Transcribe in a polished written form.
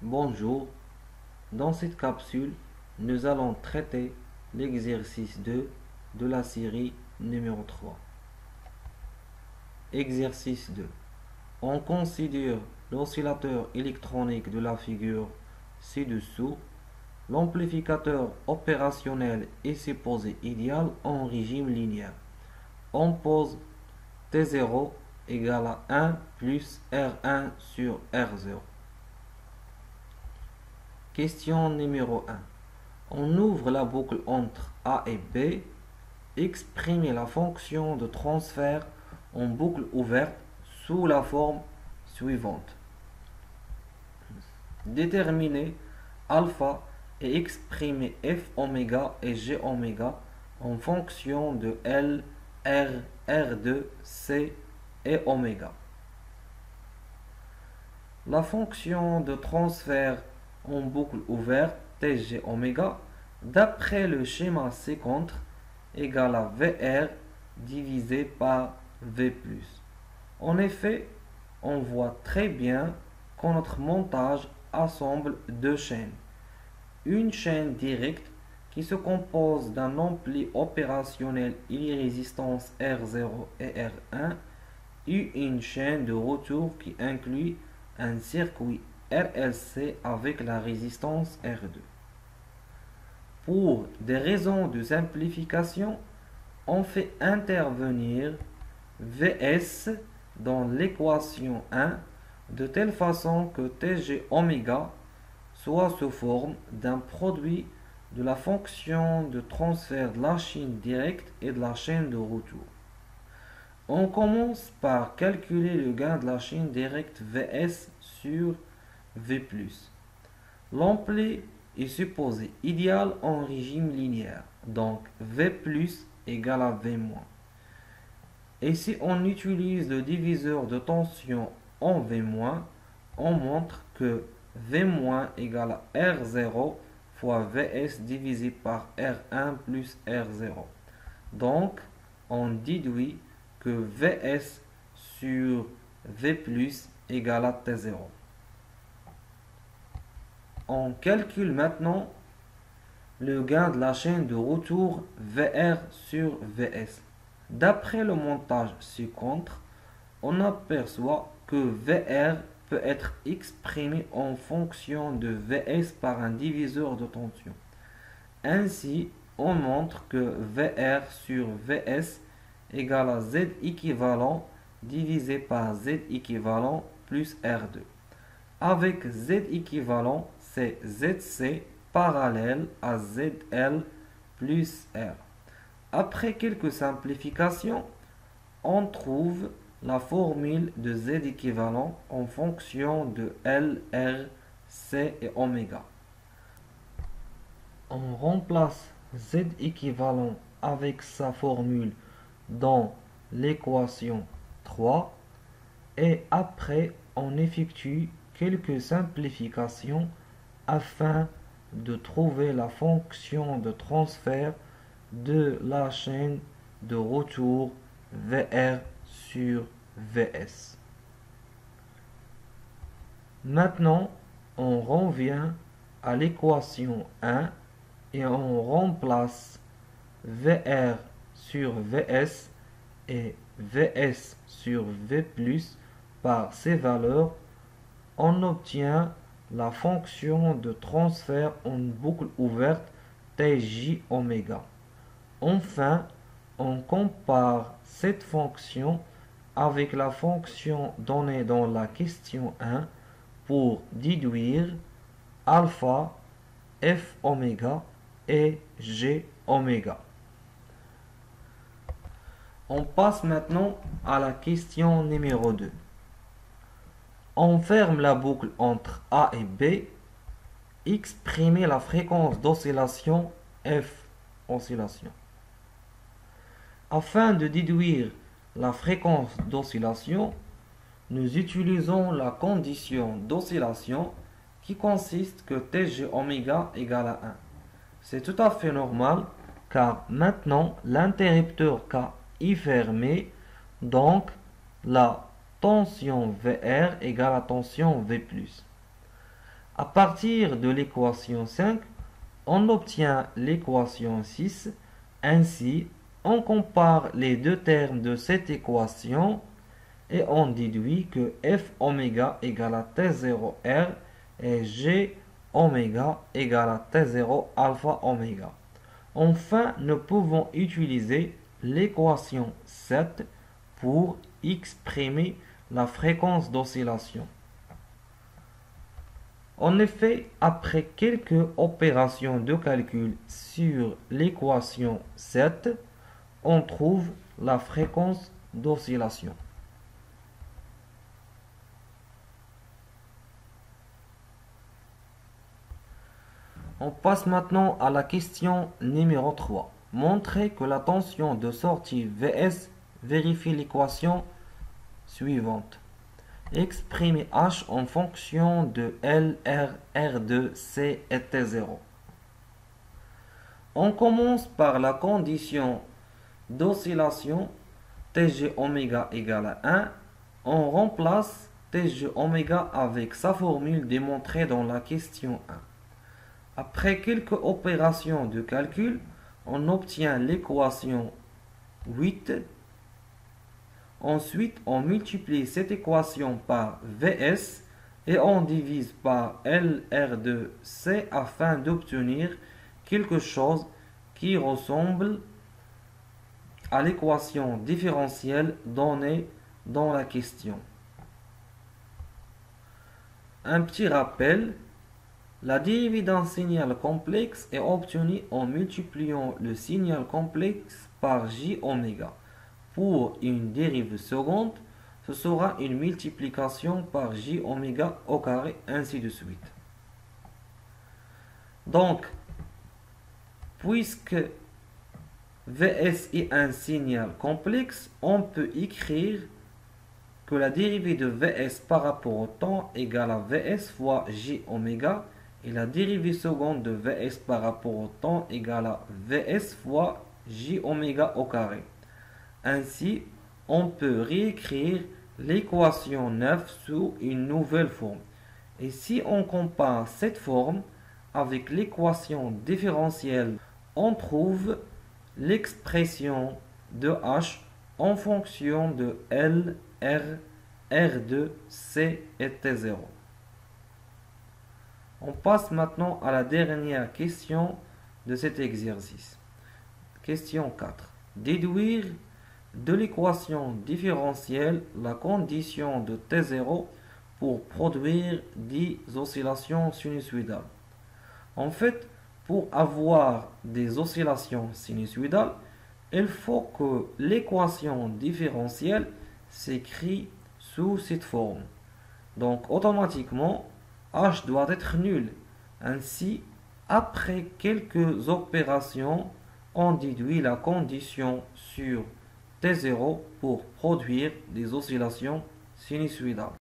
Bonjour, dans cette capsule, nous allons traiter l'exercice 2 de la série numéro 3. Exercice 2. On considère l'oscillateur électronique de la figure ci-dessous. L'amplificateur opérationnel est supposé idéal en régime linéaire. On pose T0 égale à 1 plus R1 sur R0. Question numéro 1. On ouvre la boucle entre A et B. Exprimer la fonction de transfert en boucle ouverte sous la forme suivante. Déterminer alpha et exprimer f oméga et g oméga en fonction de L, R, R2, C et oméga. La fonction de transfert en boucle ouverte Tg oméga d'après le schéma ci-contre égale à VR divisé par V+. En effet, on voit très bien que notre montage assemble deux chaînes. Une chaîne directe qui se compose d'un ampli opérationnel et les résistances R0 et R1 et une chaîne de retour qui inclut un circuit RLC avec la résistance R2. Pour des raisons de simplification, on fait intervenir Vs dans l'équation 1 de telle façon que Tg oméga soit sous forme d'un produit de la fonction de transfert de la chaîne directe et de la chaîne de retour. On commence par calculer le gain de la chaîne directe Vs sur V+. L'ampli est supposé idéal en régime linéaire, donc V+ égale à V-. Et si on utilise le diviseur de tension en V-, on montre que V- égale à R0 fois Vs divisé par R1 plus R0. Donc, on déduit que Vs sur V+ égale à T0. On calcule maintenant le gain de la chaîne de retour VR sur Vs. D'après le montage ci-contre, on aperçoit que VR peut être exprimé en fonction de Vs par un diviseur de tension. Ainsi, on montre que VR sur Vs égale à Z équivalent divisé par Z équivalent plus R2. Avec Z équivalent, c'est ZC parallèle à ZL plus R. Après quelques simplifications, on trouve la formule de Z équivalent en fonction de L, R, C et oméga. On remplace Z équivalent avec sa formule dans l'équation 3 et après on effectue quelques simplifications afin de trouver la fonction de transfert de la chaîne de retour VR sur Vs. Maintenant, on revient à l'équation 1 et on remplace VR sur Vs et Vs sur V+ par ces valeurs. On obtient la fonction de transfert en boucle ouverte Tj oméga. Enfin, on compare cette fonction avec la fonction donnée dans la question 1 pour déduire alpha, f oméga et g oméga. On passe maintenant à la question numéro 2. On ferme la boucle entre A et B. Exprimer la fréquence d'oscillation F oscillation. Afin de déduire la fréquence d'oscillation, nous utilisons la condition d'oscillation qui consiste que Tg oméga égale à 1. C'est tout à fait normal car maintenant l'interrupteur K est fermé, donc la tension VR égale à tension V+. À partir de l'équation 5, on obtient l'équation 6. Ainsi, on compare les deux termes de cette équation et on déduit que f oméga égale à T0R et G oméga égale à T0 alpha oméga. Enfin, nous pouvons utiliser l'équation 7 pour exprimer la fréquence d'oscillation. En effet, après quelques opérations de calcul sur l'équation 7, on trouve la fréquence d'oscillation. On passe maintenant à la question numéro 3. Montrer que la tension de sortie Vs vérifie l'équation suivante. Exprimer H en fonction de L, R, R2, C et T0. On commence par la condition d'oscillation Tg oméga égale à 1. On remplace Tg oméga avec sa formule démontrée dans la question 1. Après quelques opérations de calcul, on obtient l'équation 8. Ensuite, on multiplie cette équation par Vs et on divise par LR2C afin d'obtenir quelque chose qui ressemble à l'équation différentielle donnée dans la question. Un petit rappel. La dérivée d'un signal complexe est obtenue en multipliant le signal complexe par j oméga. Pour une dérivée seconde, ce sera une multiplication par j oméga au carré, ainsi de suite. Donc, puisque Vs est un signal complexe, on peut écrire que la dérivée de Vs par rapport au temps égale à Vs fois j oméga. Et la dérivée seconde de Vs par rapport au temps égale à Vs fois j oméga au carré. Ainsi, on peut réécrire l'équation 9 sous une nouvelle forme. Et si on compare cette forme avec l'équation différentielle, on trouve l'expression de H en fonction de L, R, R2, C et T0. On passe maintenant à la dernière question de cet exercice. Question 4. Déduire de l'équation différentielle la condition de T0 pour produire des oscillations sinusoïdales. En fait, pour avoir des oscillations sinusoïdales, il faut que l'équation différentielle s'écrit sous cette forme. Donc automatiquement, H doit être nul. Ainsi, après quelques opérations, on déduit la condition sur T0 pour produire des oscillations sinusoïdales.